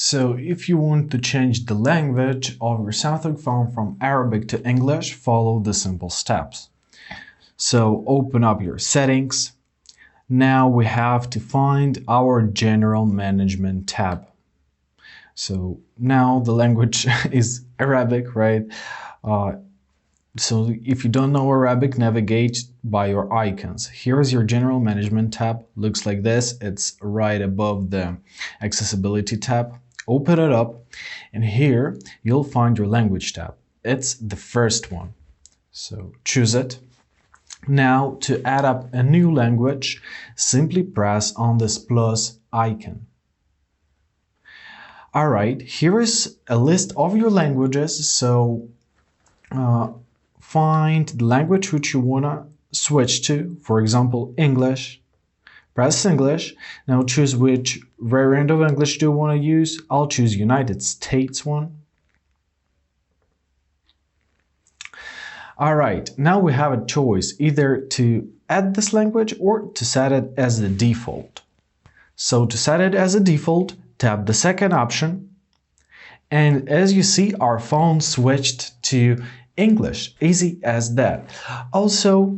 So if you want to change the language of your Samsung phone from Arabic to English, follow the simple steps. So open up your settings. Now we have to find our General Management tab. So now the language is Arabic, right? So if you don't know Arabic, navigate by your icons. Here's your General Management tab. Looks like this. It's right above the Accessibility tab. Open it up, and here you'll find your Language tab. It's the first one. So choose it. Now to add up a new language, simply press on this plus icon. Alright, here is a list of your languages, so find the language which you want to switch to. For example, English. Press English. Now choose which variant of English do you want to use. I'll choose United States one. Alright, now we have a choice either to add this language or to set it as the default. So to set it as a default, tap the second option, and as you see, our phone switched to English. Easy as that. Also,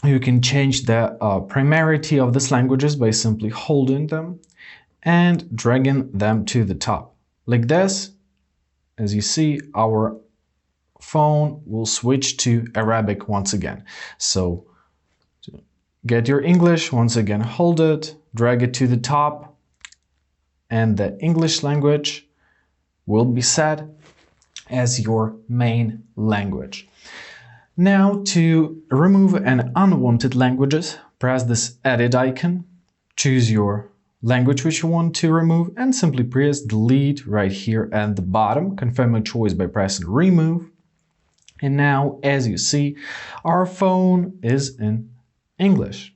you can change the priority of these languages by simply holding them and dragging them to the top. Like this, as you see, our phone will switch to Arabic once again. So get your English, once again hold it, drag it to the top, and the English language will be set as your main language. Now to remove an unwanted languages, press this edit icon, choose your language which you want to remove, and simply press delete right here at the bottom. Confirm your choice by pressing remove. And now, as you see, our phone is in English.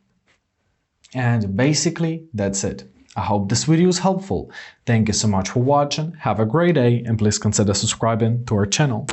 And basically, that's it. I hope this video is helpful. Thank you so much for watching. Have a great day, and please consider subscribing to our channel.